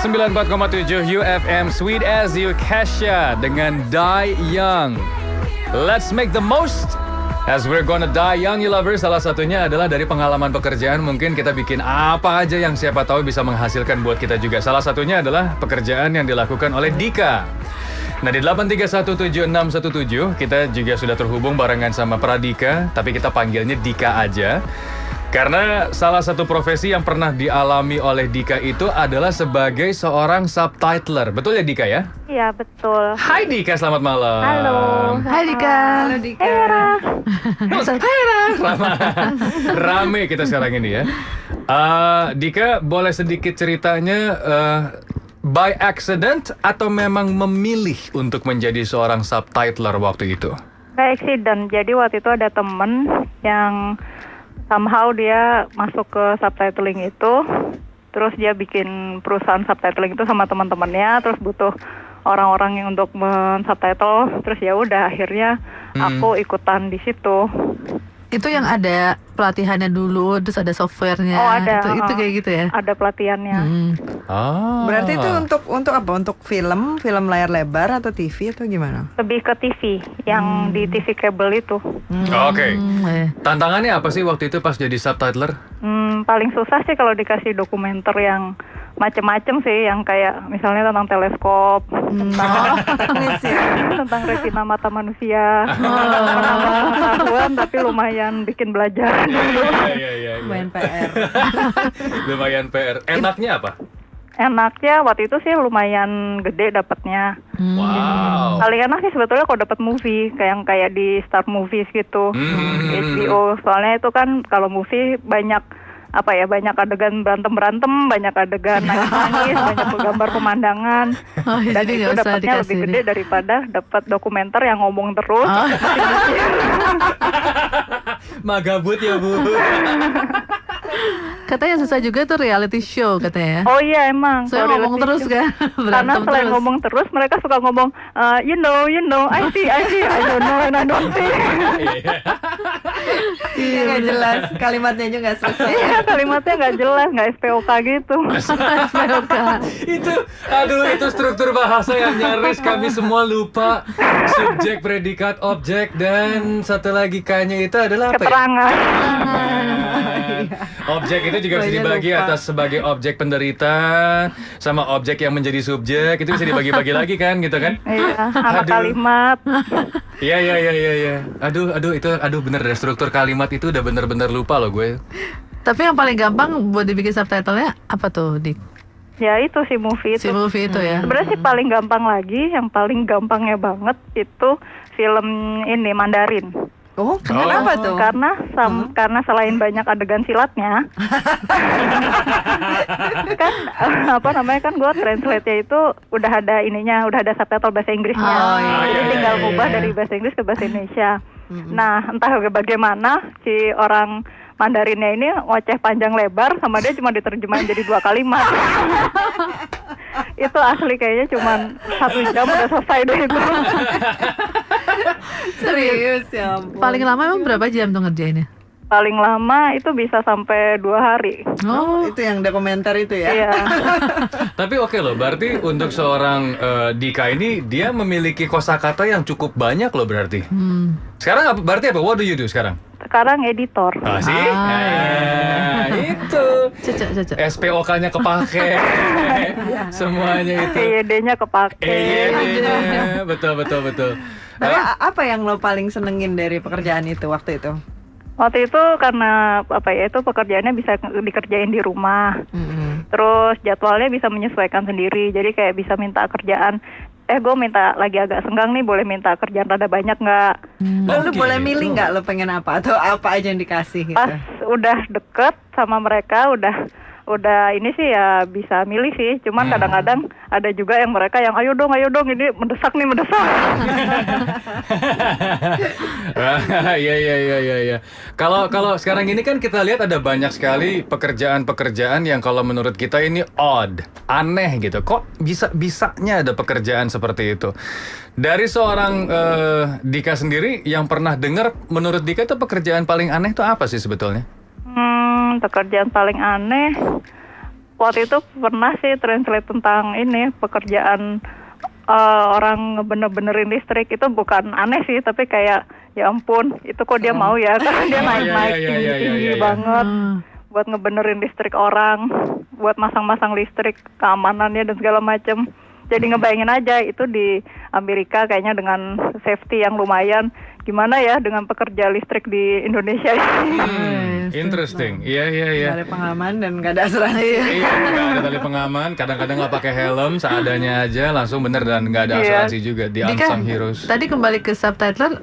94,7 UFM Sweet as You Kesha dengan Die Young. Let's make the most as we're gonna die young, you lovers. Salah satunya adalah dari pengalaman pekerjaan. Mungkin kita bikin apa aja yang siapa tahu bisa menghasilkan buat kita juga. Salah satunya adalah pekerjaan yang dilakukan oleh Dika. Nah, di 8317617 kita juga sudah terhubung barengan sama Pradika, tapi kita panggilnya Dika aja. Karena salah satu profesi yang pernah dialami oleh Dika itu adalah sebagai seorang subtitler. Betul ya Dika ya? Iya, betul. Hai Dika, selamat malam. Halo. Hai Dika. Halo Dika. Hai Rame kita sekarang ini ya. Dika, boleh sedikit ceritanya by accident atau memang memilih untuk menjadi seorang subtitler waktu itu? By accident. Jadi waktu itu ada temen yang somehow dia masuk ke subtitling itu, terus dia bikin perusahaan subtitling itu sama teman-temannya, terus butuh orang-orang yang untuk men-subtitle, terus ya udah akhirnya aku ikutan di situ. Itu yang ada pelatihannya dulu, terus ada softwarenya. Oh, ada. Itu kayak gitu ya? Ada pelatihannya. Berarti itu untuk apa? Untuk film layar lebar atau TV atau gimana? Lebih ke TV, yang di TV kabel itu. Oke. Tantangannya apa sih waktu itu pas jadi subtitler? Paling susah sih kalau dikasih dokumenter yang macem-macem sih, yang kayak misalnya tentang teleskop, tentang retina mata manusia, pengetahuan, tapi lumayan bikin belajar. Iya. Main PR. Lumayan PR. Enaknya apa? Enaknya waktu itu sih lumayan gede dapatnya. Wow. Paling enak sih sebetulnya kalau dapat movie kayak di Start Movies gitu, HBO. Soalnya itu kan kalau movie banyak adegan berantem, banyak adegan nangis, banyak gambar pemandangan. Dan jadi itu nggak usah dapatnya lebih dikasih gede daripada dapat dokumenter yang ngomong terus. Magabut ya Bu. Katanya susah juga tuh reality show katanya. Oh iya emang. Saya ngomong terus kan, Karena selain ngomong terus, mereka suka ngomong, you know, I see, I don't know, and I don't see. Iya nggak jelas, kalimatnya juga nggak selesai. Iya, kalimatnya nggak jelas, nggak SPOK gitu. Itu struktur bahasa yang nyaris kami semua lupa. Subjek, predikat, objek, dan satu lagi K-nya itu adalah apa ya? Keterangan. Objek itu juga bisa dibagi atas sebagai objek penderita sama objek yang menjadi subjek, itu bisa dibagi-bagi lagi kan gitu kan? Iya, sama kalimat. Iya. Aduh bener deh, struktur kalimat itu udah bener-bener lupa loh gue. Tapi yang paling gampang buat dibikin subtitlenya apa tuh, Dik? Ya itu si movie itu. Si movie itu ya. Sebenarnya sih paling gampang lagi, yang paling gampangnya banget itu film ini Mandarin. Oh, kenapa tuh? Karena selain banyak adegan silatnya, kan gue translate-nya itu udah ada subtitle bahasa Inggrisnya. Jadi tinggal ngubah dari bahasa Inggris ke bahasa Indonesia. Nah, entah bagaimana si orang Mandarinnya ini ngoceh panjang lebar, sama dia cuma diterjemahin jadi 2 kalimat. Itu asli kayaknya cuma 1 jam udah selesai deh itu. Serius ya ampun. Paling lama emang berapa jam tuh ngerjainnya? Paling lama itu bisa sampai 2 hari. Oh, itu yang dokumenter itu ya? Iya. Tapi oke loh, berarti untuk seorang Dika ini, dia memiliki kosakata yang cukup banyak loh berarti. Sekarang berarti apa? What do you do sekarang? Sekarang editor. Sih? Itu. Cocok. SPOK-nya kepake. Semuanya itu. EYD-nya kepake. EYD-nya. Betul. Tapi apa yang lo paling senengin dari pekerjaan itu waktu itu? Waktu itu karena itu pekerjaannya bisa dikerjain di rumah. Terus jadwalnya bisa menyesuaikan sendiri. Jadi kayak bisa minta kerjaan, gue minta lagi agak senggang nih, boleh minta kerjaan rada banyak nggak? Lo boleh milih nggak lo pengen apa? Atau apa aja yang dikasih gitu? Pas udah deket sama mereka, udah ini sih ya bisa milih sih. Cuman kadang-kadang ada juga yang mereka yang ayo dong ini mendesak. Iya. Kalau sekarang ini kan kita lihat ada banyak sekali pekerjaan-pekerjaan yang kalau menurut kita ini odd, aneh gitu. Kok bisanya ada pekerjaan seperti itu? Dari seorang Dika sendiri yang pernah dengar, menurut Dika itu pekerjaan paling aneh itu apa sih sebetulnya? Pekerjaan paling aneh waktu itu pernah sih translate tentang ini pekerjaan orang bener-benerin listrik. Itu bukan aneh sih, tapi kayak ya ampun, itu kok dia mau ya, karena dia naik-naik tinggi banget buat ngebenerin listrik orang, buat masang-masang listrik, keamanannya dan segala macem. Jadi ngebayangin aja itu di Amerika kayaknya dengan safety yang lumayan. Gimana ya dengan pekerja listrik di Indonesia ini? Interesting. Iya. Gak ada pengalaman dan gak ada asuransi. Iya, nggak ada tali pengaman. Kadang-kadang nggak pakai helm, seadanya aja langsung bener dan nggak ada asuransi juga di Unsung Heroes. Tadi kembali ke subtitler,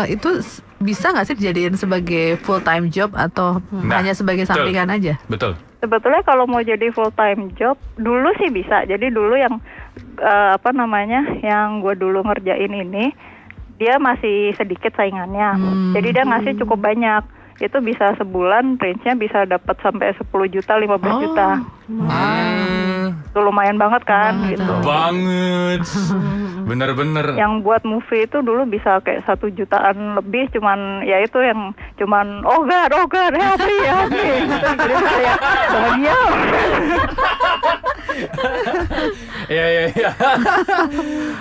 itu bisa nggak sih dijadiin sebagai full time job atau hanya sebagai sampingan aja? Betul. Sebetulnya kalau mau jadi full time job dulu sih bisa. Jadi dulu yang yang gue dulu ngerjain ini, dia masih sedikit saingannya. Jadi dia ngasih cukup banyak. Itu bisa sebulan range-nya bisa dapat sampai 10 juta, 15 juta. Itu lumayan banget kan gitu. Banget. Bener-bener. Yang buat movie itu dulu bisa kayak 1 jutaan lebih, cuman ya itu yang cuman oh god help me. Jadi kayak bahagia. Iya.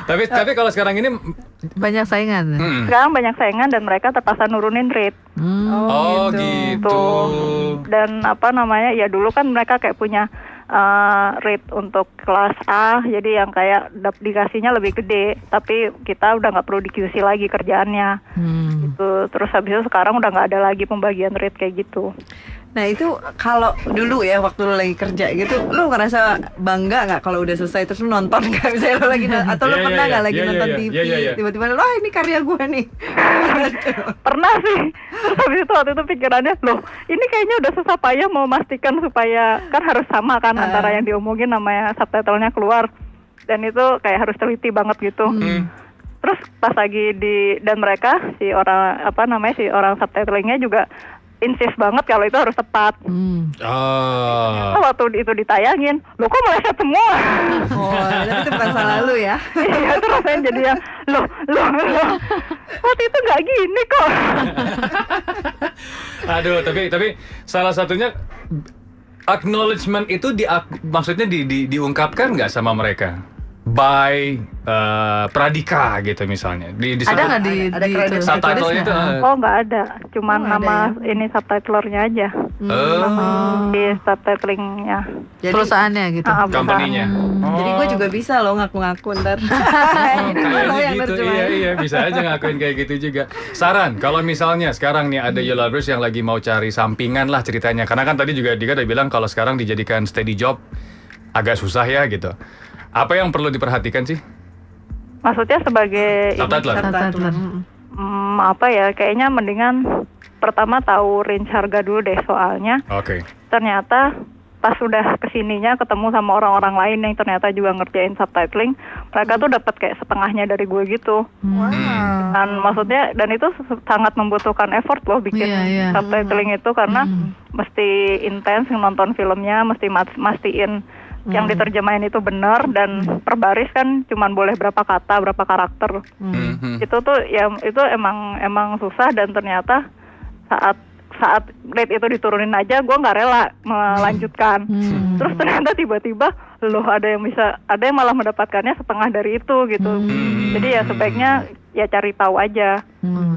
Tapi kalau sekarang ini Banyak saingan. Sekarang banyak saingan dan mereka terpaksa nurunin rate. Oh gitu. Dan ya dulu kan mereka kayak punya rate untuk kelas A, jadi yang kayak dikasihnya lebih gede, tapi kita udah nggak perlu di-QC lagi kerjaannya. Gitu. Terus habis itu sekarang udah nggak ada lagi pembagian rate kayak gitu. Nah itu kalau dulu ya waktu lu lagi kerja gitu, lu ngerasa bangga nggak kalau udah selesai terus lu nonton nggak? Misalnya lu lagi atau lu pernah nggak lagi nonton TV, tiba-tiba lu ini karya gue nih. Pernah sih. Terus habis itu waktu itu pikirannya, loh ini kayaknya udah susah payah mau memastikan supaya kan harus sama kan antara yang diomongin sama subtitlenya keluar, dan itu kayak harus teliti banget gitu. Terus pas lagi dan mereka si orang subtitlingnya juga insist banget kalau itu harus tepat. Waktu itu ditayangin, lo kok meleset semua? Tapi itu bukan salah lu ya. Iya, itu rasanya jadi yang loh. Waktu itu nggak gini kok. Aduh, tapi salah satunya acknowledgement itu maksudnya diungkapkan nggak sama mereka? By Pradika gitu misalnya. Ada nggak di subtitle itu? Oh nggak ada, cuman nama ini subtitlernya aja. Di subtitlingnya. Perusahaannya gitu. Company-nya. Jadi gue juga bisa loh ngaku-ngaku ntar. Kayaknya gitu, iya bisa aja ngakuin kayak gitu juga. Saran, kalau misalnya sekarang nih ada You Lovers yang lagi mau cari sampingan lah ceritanya. Karena kan tadi juga Dika udah bilang kalau sekarang dijadikan steady job agak susah ya gitu. Apa yang perlu diperhatikan sih? Maksudnya sebagai subtitler. Kayaknya mendingan pertama tahu range harga dulu deh, soalnya ternyata pas sudah kesininya ketemu sama orang-orang lain yang ternyata juga ngerjain subtitling, mereka tuh dapat kayak setengahnya dari gue gitu. Dan maksudnya itu sangat membutuhkan effort loh bikin subtitling itu, karena mesti intens nonton filmnya, mesti mastiin yang diterjemahin itu benar, dan per baris kan cuman boleh berapa kata, berapa karakter. Itu tuh ya itu emang susah, dan ternyata saat rate itu diturunin aja gue nggak rela melanjutkan. Terus ternyata tiba-tiba ada yang malah mendapatkannya setengah dari itu gitu. Jadi ya sebaiknya ya cari tahu aja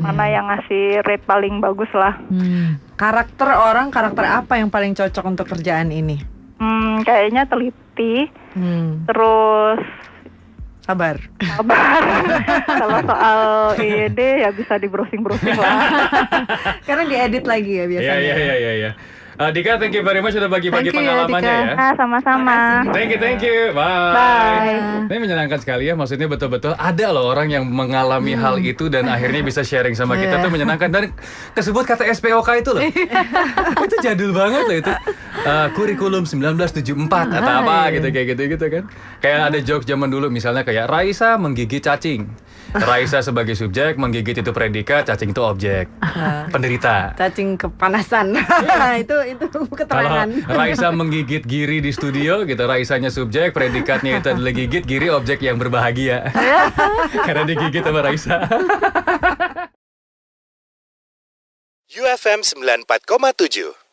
mana yang ngasih rate paling bagus lah. Karakter apa yang paling cocok untuk kerjaan ini? Kayaknya teliti, terus sabar. Kalau soal ide ya bisa di browsing lah. Karena diedit lagi ya biasanya. Iya. Dika, thank you very much sudah bagi-bagi pengalamannya ya. Sama-sama. Thank you. Bye. Ini menyenangkan sekali ya, maksudnya betul-betul ada loh orang yang mengalami hal itu dan akhirnya bisa sharing sama kita tuh menyenangkan. Dan kesebut kata SPOK itu loh. Itu jadul banget loh itu. Kurikulum 1974 atau apa gitu kayak gitu kan. Kayak ada joke zaman dulu misalnya kayak Raisa menggigit cacing. Raisa sebagai subjek, menggigit itu predikat, cacing itu objek. Penderita. Cacing kepanasan. itu keterangan. Kalau Raisa menggigit Giri di studio gitu, Raisanya subjek, predikatnya itu adalah gigit, Giri objek yang berbahagia. Karena digigit sama Raisa. UFM 94,7